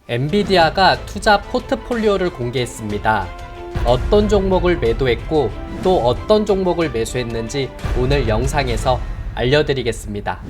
엔비디아가 투자 포트폴리오를 공개했습니다. 어떤 종목을 매도했고 또 어떤 종목을 매수했는지 오늘 영상에서 알려드리겠습니다.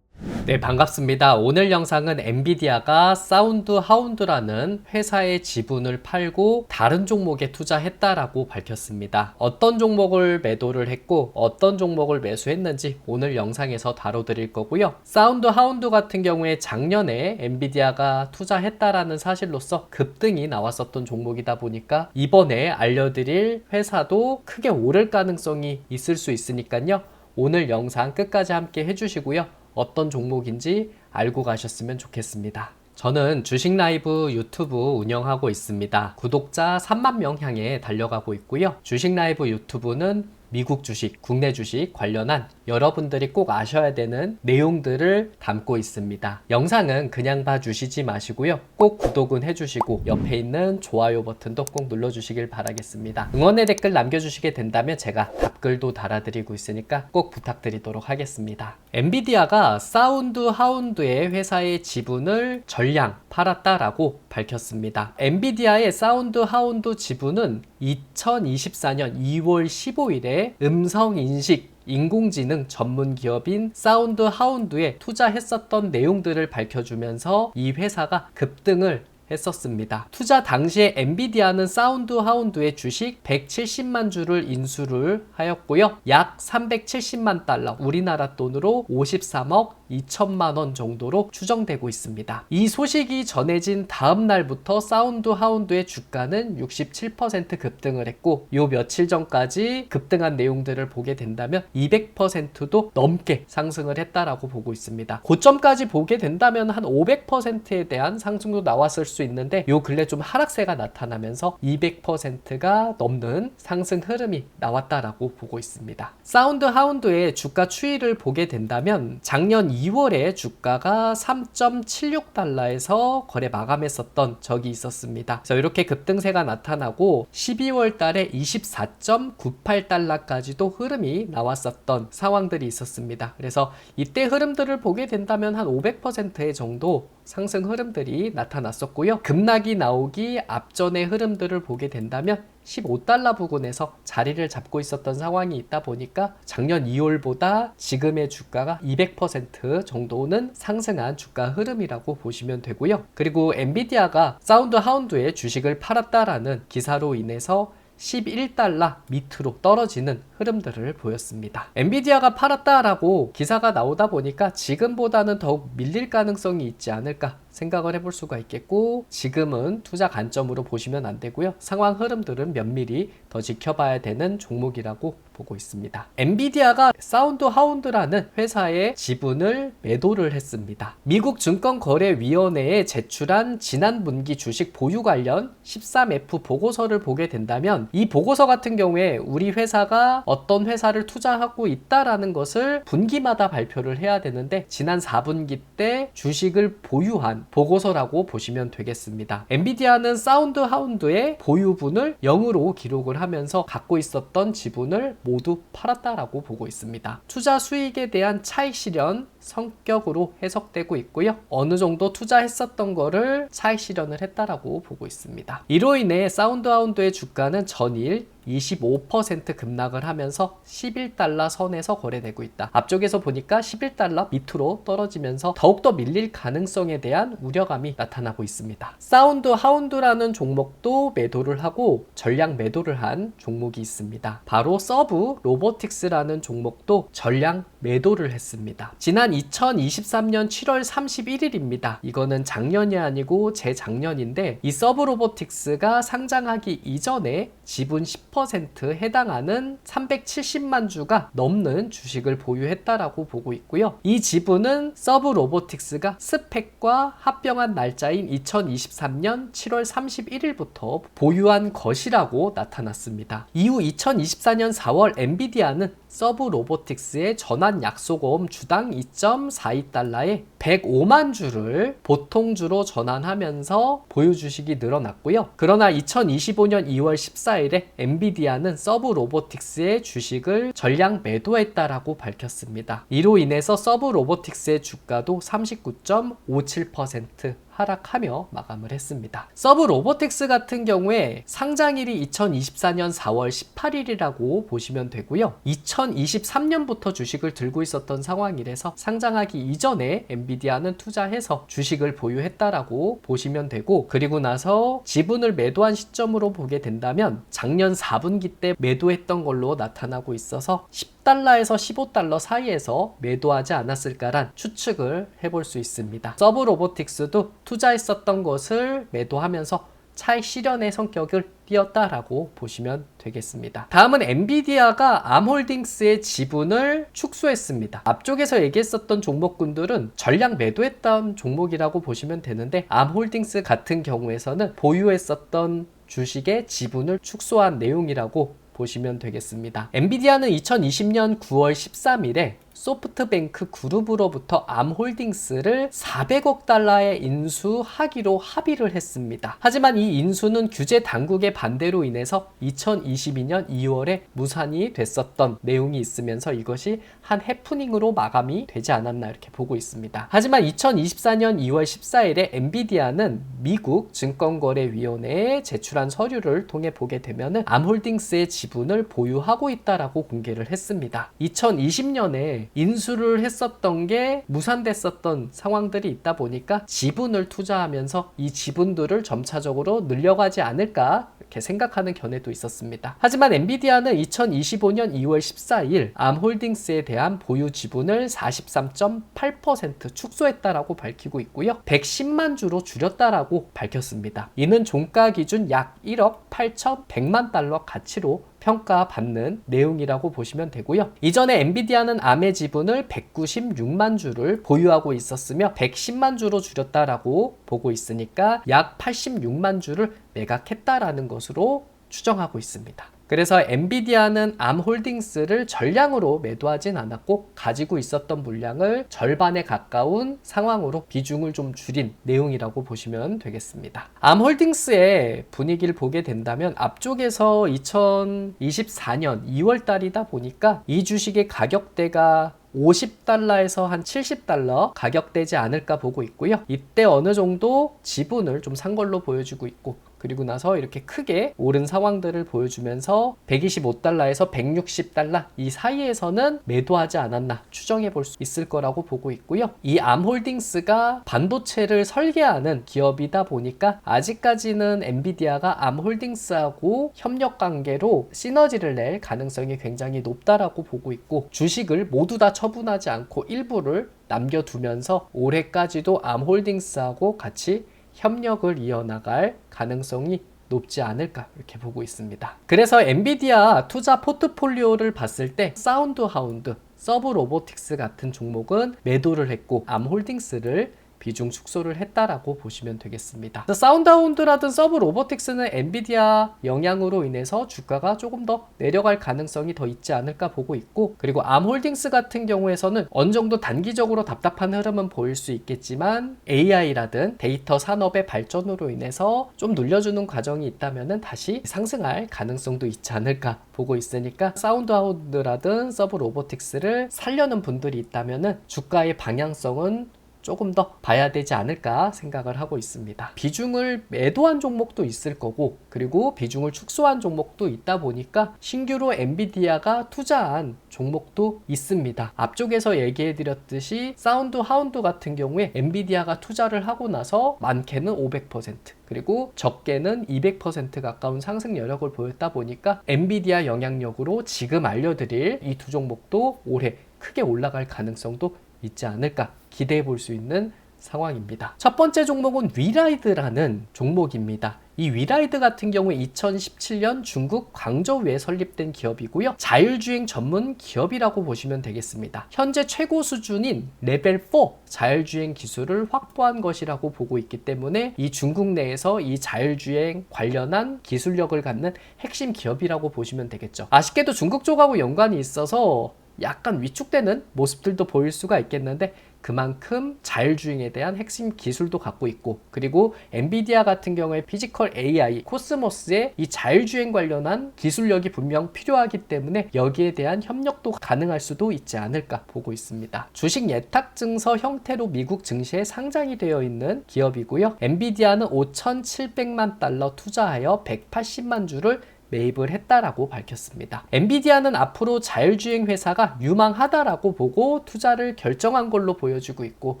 네, 반갑습니다. 오늘 영상은 엔비디아가 사운드 하운드라는 회사의 지분을 팔고 다른 종목에 투자했다라고 밝혔습니다. 어떤 종목을 매도를 했고 어떤 종목을 매수했는지 오늘 영상에서 다뤄드릴 거고요. 사운드 하운드 같은 경우에 작년에 엔비디아가 투자했다라는 사실로서 급등이 나왔었던 종목이다 보니까 이번에 알려드릴 회사도 크게 오를 가능성이 있을 수 있으니까요. 오늘 영상 끝까지 함께 해주시고요. 어떤 종목인지 알고 가셨으면 좋겠습니다. 저는 주식라이브 유튜브 운영하고 있습니다. 구독자 3만 명 향해 달려가고 있고요. 주식라이브 유튜브는 미국 주식, 국내 주식 관련한 여러분들이 꼭 아셔야 되는 내용들을 담고 있습니다. 영상은 그냥 봐주시지 마시고요. 꼭 구독은 해주시고 옆에 있는 좋아요 버튼도 꼭 눌러주시길 바라겠습니다. 응원의 댓글 남겨주시게 된다면 제가 답글도 달아드리고 있으니까 꼭 부탁드리도록 하겠습니다. 엔비디아가 사운드 하운드의 회사의 지분을 전량 팔았다라고 밝혔습니다. 엔비디아의 사운드 하운드 지분은 2024년 2월 15일에 음성인식 인공지능 전문 기업인 사운드 하운드에 투자했었던 내용들을 밝혀주면서 이 회사가 급등을 했었습니다. 투자 당시에 엔비디아는 사운드 하운드의 주식 170만 주를 인수를 하였고요. 약 370만 달러, 우리나라 돈으로 53억 2천만 원 정도로 추정되고 있습니다. 이 소식이 전해진 다음 날부터 사운드 하운드의 주가는 67% 급등을 했고 요 며칠 전까지 급등한 내용들을 보게 된다면 200%도 넘게 상승을 했다라고 보고 있습니다. 고점까지 보게 된다면 한 500%에 대한 상승도 나왔을 수 있는데 요 근래 좀 하락세가 나타나면서 200%가 넘는 상승 흐름이 나왔다라고 보고 있습니다. 사운드 하운드의 주가 추이를 보게 된다면 작년 2월에 주가가 3.76달러에서 거래 마감했었던 적이 있었습니다. 그래서 이렇게 급등세가 나타나고 12월 달에 24.98달러까지도 흐름이 나왔었던 상황들이 있었습니다. 그래서 이때 흐름들을 보게 된다면 한 500%의 정도 상승 흐름들이 나타났었고요. 급락이 나오기 앞전의 흐름들을 보게 된다면 15달러 부근에서 자리를 잡고 있었던 상황이 있다 보니까 작년 2월보다 지금의 주가가 200% 정도는 상승한 주가 흐름이라고 보시면 되고요. 그리고 엔비디아가 사운드 하운드의 주식을 팔았다라는 기사로 인해서 11달러 밑으로 떨어지는 흐름들을 보였습니다. 엔비디아가 팔았다라고 기사가 나오다 보니까 지금보다는 더욱 밀릴 가능성이 있지 않을까 생각을 해볼 수가 있겠고 지금은 투자 관점으로 보시면 안 되고요. 상황 흐름들은 면밀히 더 지켜봐야 되는 종목이라고 보고 있습니다. 엔비디아가 사운드 하운드라는 회사의 지분을 매도를 했습니다. 미국 증권거래위원회에 제출한 지난 분기 주식 보유 관련 13F 보고서를 보게 된다면 이 보고서 같은 경우에 우리 회사가 어떤 회사를 투자하고 있다라는 것을 분기마다 발표를 해야 되는데 지난 4분기 때 주식을 보유한 보고서라고 보시면 되겠습니다. 엔비디아는 사운드 하운드의 보유분을 0으로 기록을 하면서 갖고 있었던 지분을 모두 팔았다라고 보고 있습니다. 투자 수익에 대한 차익 실현 성격으로 해석되고 있고요. 어느 정도 투자했었던 거를 차익 실현을 했다라고 보고 있습니다. 이로 인해 사운드 하운드의 주가는 전일 25% 급락을 하면서 11달러 선에서 거래되고 있다. 앞쪽에서 보니까 11달러 밑으로 떨어지면서 더욱더 밀릴 가능성에 대한 우려감이 나타나고 있습니다. 사운드 하운드라는 종목도 매도를 하고 전량 매도를 한 종목이 있습니다. 바로 서브 로보틱스라는 종목도 전량 매도를 했습니다. 지난 2023년 7월 31일입니다. 이거는 작년이 아니고 재작년인데 이 서브 로보틱스가 상장하기 이전에 지분 10% 해당하는 370만 주가 넘는 주식을 보유했다라고 보고 있고요. 이 지분은 서브 로보틱스가 스펙과 합병한 날짜인 2023년 7월 31일부터 보유한 것이라고 나타났습니다. 이후 2024년 4월 엔비디아는 서브 로보틱스의 전환 약속어음 주당 0.42달러에 105만 주를 보통주로 전환하면서 보유 주식이 늘어났고요. 그러나 2025년 2월 14일에 엔비디아는 서브 로보틱스의 주식을 전량 매도했다라고 밝혔습니다. 이로 인해서 서브 로보틱스의 주가도 39.57% 하락하며 마감을 했습니다. 서브 로보틱스 같은 경우에 상장일이 2024년 4월 18일이라고 보시면 되고요. 2023년부터 주식을 들고 있었던 상황이라서 상장하기 이전에 엔비디아는 투자해서 주식을 보유했다라고 보시면 되고, 그리고 나서 지분을 매도한 시점으로 보게 된다면 작년 4분기 때 매도했던 걸로 나타나고 있어서 10달러에서 15달러 사이에서 매도하지 않았을까란 추측을 해볼 수 있습니다. 서브 로보틱스도 투자했었던 것을 매도하면서 차익 실현의 성격을 띄었다라고 보시면 되겠습니다. 다음은 엔비디아가 암홀딩스의 지분을 축소했습니다. 앞쪽에서 얘기했었던 종목군들은 전량 매도했던 종목이라고 보시면 되는데, 암홀딩스 같은 경우에서는 보유했었던 주식의 지분을 축소한 내용이라고 보시면 되겠습니다. 엔비디아는 2020년 9월 13일에 소프트뱅크 그룹으로부터 암홀딩스를 400억 달러에 인수하기로 합의를 했습니다. 하지만 이 인수는 규제 당국의 반대로 인해서 2022년 2월에 무산이 됐었던 내용이 있으면서 이것이 한 해프닝으로 마감이 되지 않았나 이렇게 보고 있습니다. 하지만 2024년 2월 14일에 엔비디아는 미국 증권거래위원회에 제출한 서류를 통해 보게 되면 암홀딩스의 지분을 보유하고 있다라고 공개를 했습니다. 2020년에 인수를 했었던 게 무산됐었던 상황들이 있다 보니까 지분을 투자하면서 이 지분들을 점차적으로 늘려가지 않을까 이렇게 생각하는 견해도 있었습니다. 하지만 엔비디아는 2025년 2월 14일 암홀딩스에 대한 보유 지분을 43.8% 축소했다라고 밝히고 있고요. 110만 주로 줄였다라고 밝혔습니다. 이는 종가 기준 약 1억 8,100만 달러 가치로 평가받는 내용이라고 보시면 되고요. 이전에 엔비디아는 암의 지분을 196만 주를 보유하고 있었으며 110만 주로 줄였다라고 보고 있으니까 약 86만 주를 매각했다라는 것으로 추정하고 있습니다. 그래서 엔비디아는 암홀딩스를 전량으로 매도하진 않았고 가지고 있었던 물량을 절반에 가까운 상황으로 비중을 좀 줄인 내용이라고 보시면 되겠습니다. 암홀딩스의 분위기를 보게 된다면 앞쪽에서 2024년 2월 달이다 보니까 이 주식의 가격대가 50달러에서 한 70달러 가격되지 않을까 보고 있고요. 이때 어느 정도 지분을 좀 산 걸로 보여주고 있고, 그리고 나서 이렇게 크게 오른 상황들을 보여주면서 125달러에서 160달러 이 사이에서는 매도하지 않았나 추정해 볼 수 있을 거라고 보고 있고요. 이 암홀딩스가 반도체를 설계하는 기업이다 보니까 아직까지는 엔비디아가 암홀딩스하고 협력 관계로 시너지를 낼 가능성이 굉장히 높다라고 보고 있고, 주식을 모두 다 처분하지 않고 일부를 남겨두면서 올해까지도 암홀딩스하고 같이 협력을 이어나갈 가능성이 높지 않을까 이렇게 보고 있습니다. 그래서 엔비디아 투자 포트폴리오를 봤을 때 사운드하운드, 서브 로보틱스 같은 종목은 매도를 했고 암홀딩스를 비중 축소를 했다라고 보시면 되겠습니다. 사운드하운드라든 서브 로보틱스는 엔비디아 영향으로 인해서 주가가 조금 더 내려갈 가능성이 더 있지 않을까 보고 있고, 그리고 암홀딩스 같은 경우에서는 어느 정도 단기적으로 답답한 흐름은 보일 수 있겠지만 AI라든 데이터 산업의 발전으로 인해서 좀 눌려주는 과정이 있다면 다시 상승할 가능성도 있지 않을까 보고 있으니까 사운드하운드라든 서브 로보틱스를 살려는 분들이 있다면 주가의 방향성은 조금 더 봐야 되지 않을까 생각을 하고 있습니다. 비중을 매도한 종목도 있을 거고, 그리고 비중을 축소한 종목도 있다 보니까 신규로 엔비디아가 투자한 종목도 있습니다. 앞쪽에서 얘기해 드렸듯이 사운드하운드 같은 경우에 엔비디아가 투자를 하고 나서 많게는 500% 그리고 적게는 200% 가까운 상승 여력을 보였다 보니까 엔비디아 영향력으로 지금 알려드릴 이 두 종목도 올해 크게 올라갈 가능성도 있지 않을까 기대해 볼 수 있는 상황입니다. 첫 번째 종목은 위라이드라는 종목입니다. 이 위라이드 같은 경우에 2017년 중국 광저우에 설립된 기업이고요. 자율주행 전문 기업이라고 보시면 되겠습니다. 현재 최고 수준인 레벨 4 자율주행 기술을 확보한 것이라고 보고 있기 때문에 이 중국 내에서 이 자율주행 관련한 기술력을 갖는 핵심 기업이라고 보시면 되겠죠. 아쉽게도 중국 쪽하고 연관이 있어서 약간 위축되는 모습들도 보일 수가 있겠는데 그만큼 자율주행에 대한 핵심 기술도 갖고 있고, 그리고 엔비디아 같은 경우에 피지컬 AI 코스모스의 이 자율주행 관련한 기술력이 분명 필요하기 때문에 여기에 대한 협력도 가능할 수도 있지 않을까 보고 있습니다. 주식 예탁증서 형태로 미국 증시에 상장이 되어 있는 기업이고요. 엔비디아는 5,700만 달러 투자하여 180만 주를 매입을 했다라고 밝혔습니다. 엔비디아는 앞으로 자율주행 회사가 유망하다라고 보고 투자를 결정한 걸로 보여지고 있고,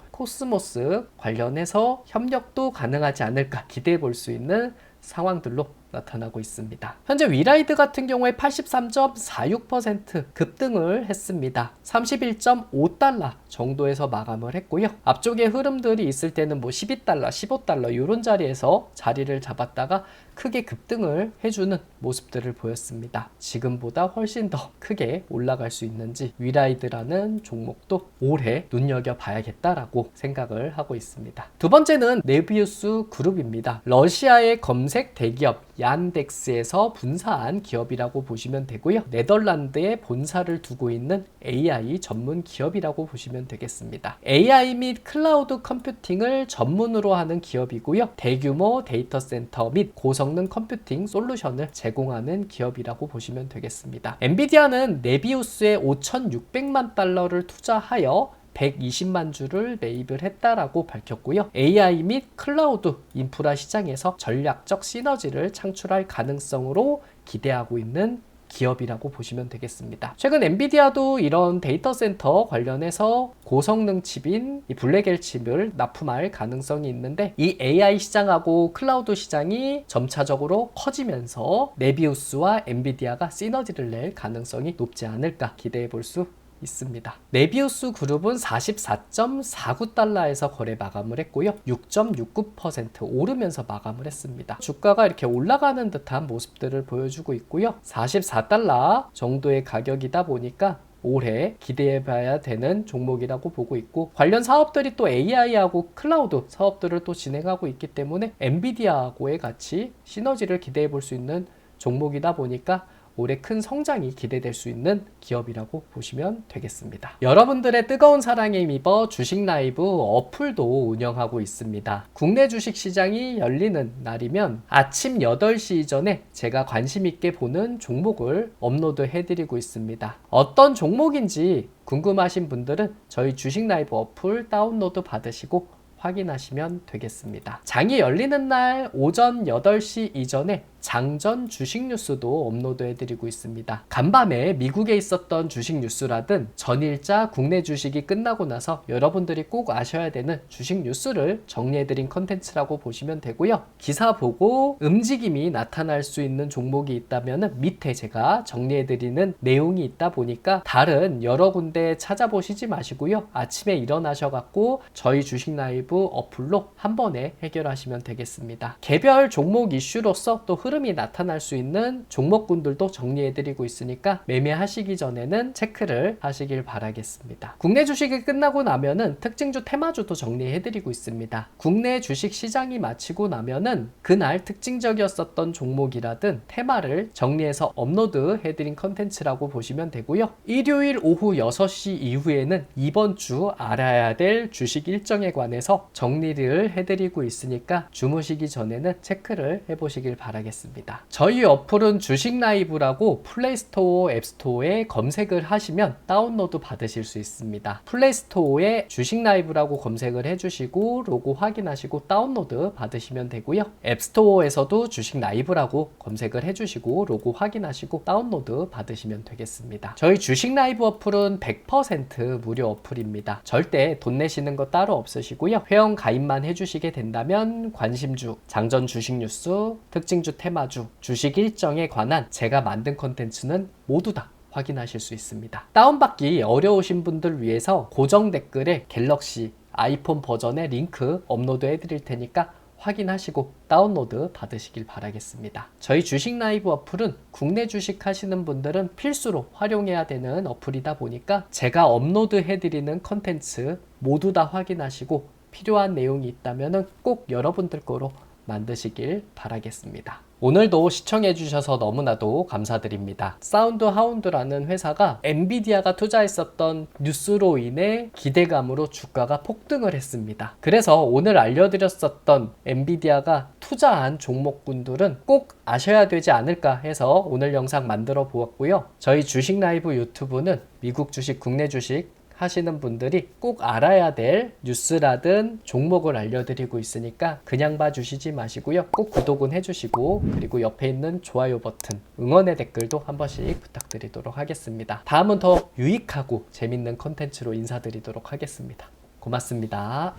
코스모스 관련해서 협력도 가능하지 않을까 기대해 볼 수 있는 상황들로 나타나고 있습니다. 현재 위라이드 같은 경우에 83.46% 급등을 했습니다. 31.5달러 정도에서 마감을 했고요. 앞쪽에 흐름들이 있을 때는 뭐 12달러, 15달러 이런 자리에서 자리를 잡았다가 크게 급등을 해주는 모습들을 보였습니다. 지금보다 훨씬 더 크게 올라갈 수 있는지 위라이드라는 종목도 올해 눈여겨봐야겠다라고 생각을 하고 있습니다. 두 번째는 네비우스 그룹입니다. 러시아의 검색 대기업 얀덱스에서 분사한 기업이라고 보시면 되고요. 네덜란드에 본사를 두고 있는 AI 전문 기업이라고 보시면 되겠습니다. AI 및 클라우드 컴퓨팅을 전문으로 하는 기업이고요. 대규모 데이터 센터 및 고성능 컴퓨팅 솔루션을 제공하는 기업이라고 보시면 되겠습니다. 엔비디아는 네비우스에 5,600만 달러를 투자하여 120만 주를 매입을 했다라고 밝혔고요. AI 및 클라우드 인프라 시장에서 전략적 시너지를 창출할 가능성으로 기대하고 있는 기업이라고 보시면 되겠습니다. 최근 엔비디아도 이런 데이터 센터 관련해서 고성능 칩인 이 블랙엘 칩을 납품할 가능성이 있는데, 이 AI 시장하고 클라우드 시장이 점차적으로 커지면서 네비우스와 엔비디아가 시너지를 낼 가능성이 높지 않을까 기대해 볼 수 있습니다. 네비우스 그룹은 44.49달러에서 거래 마감을 했고요. 6.69% 오르면서 마감을 했습니다. 주가가 이렇게 올라가는 듯한 모습들을 보여주고 있고요. 44달러 정도의 가격이다 보니까 올해 기대해봐야 되는 종목이라고 보고 있고, 관련 사업들이 또 AI하고 클라우드 사업들을 또 진행하고 있기 때문에 엔비디아하고의 같이 시너지를 기대해 볼 수 있는 종목이다 보니까 올해 큰 성장이 기대될 수 있는 기업이라고 보시면 되겠습니다. 여러분들의 뜨거운 사랑에 힘입어 주식라이브 어플도 운영하고 있습니다. 국내 주식시장이 열리는 날이면 아침 8시 이전에 제가 관심 있게 보는 종목을 업로드 해드리고 있습니다. 어떤 종목인지 궁금하신 분들은 저희 주식라이브 어플 다운로드 받으시고 확인하시면 되겠습니다. 장이 열리는 날 오전 8시 이전에 장전 주식 뉴스도 업로드 해드리고 있습니다. 간밤에 미국에 있었던 주식 뉴스라든 전일자 국내 주식이 끝나고 나서 여러분들이 꼭 아셔야 되는 주식 뉴스를 정리해드린 컨텐츠라고 보시면 되고요. 기사 보고 움직임이 나타날 수 있는 종목이 있다면 밑에 제가 정리해드리는 내용이 있다 보니까 다른 여러 군데 찾아보시지 마시고요. 아침에 일어나셔갖고 저희 주식 라이브 어플로 한 번에 해결하시면 되겠습니다. 개별 종목 이슈로서 또 흐름이 나타날 수 있는 종목군들도 정리해드리고 있으니까 매매하시기 전에는 체크를 하시길 바라겠습니다. 국내 주식이 끝나고 나면은 특징주 테마주도 정리해드리고 있습니다. 국내 주식 시장이 마치고 나면은 그날 특징적이었었던 종목이라든 테마를 정리해서 업로드 해드린 컨텐츠라고 보시면 되고요. 일요일 오후 6시 이후에는 이번 주 알아야 될 주식 일정에 관해서 정리를 해드리고 있으니까 주무시기 전에는 체크를 해보시길 바라겠습니다. 저희 어플은 주식라이브라고 플레이스토어, 앱스토어에 검색을 하시면 다운로드 받으실 수 있습니다. 플레이스토어에 주식라이브라고 검색을 해주시고 로고 확인하시고 다운로드 받으시면 되고요. 앱스토어에서도 주식라이브라고 검색을 해주시고 로고 확인하시고 다운로드 받으시면 되겠습니다. 저희 주식라이브 어플은 100% 무료 어플입니다. 절대 돈 내시는 거 따로 없으시고요. 회원 가입만 해주시게 된다면 관심주, 장전 주식 뉴스, 특징주 테마주, 주식 일정에 관한 제가 만든 컨텐츠는 모두 다 확인하실 수 있습니다. 다운받기 어려우신 분들 위해서 고정 댓글에 갤럭시, 아이폰 버전의 링크 업로드 해드릴 테니까 확인하시고 다운로드 받으시길 바라겠습니다. 저희 주식 라이브 어플은 국내 주식 하시는 분들은 필수로 활용해야 되는 어플이다 보니까 제가 업로드 해드리는 컨텐츠 모두 다 확인하시고 필요한 내용이 있다면 꼭 여러분들 거로 만드시길 바라겠습니다. 오늘도 시청해주셔서 너무나도 감사드립니다. 사운드 하운드라는 회사가 엔비디아가 투자했었던 뉴스로 인해 기대감으로 주가가 폭등을 했습니다. 그래서 오늘 알려드렸었던 엔비디아가 투자한 종목군들은 꼭 아셔야 되지 않을까 해서 오늘 영상 만들어 보았고요. 저희 주식 라이브 유튜브는 미국 주식, 국내 주식 하시는 분들이 꼭 알아야 될 뉴스라든 종목을 알려드리고 있으니까 그냥 봐주시지 마시고요. 꼭 구독은 해주시고, 그리고 옆에 있는 좋아요 버튼, 응원의 댓글도 한 번씩 부탁드리도록 하겠습니다. 다음은 더 유익하고 재밌는 컨텐츠로 인사드리도록 하겠습니다. 고맙습니다.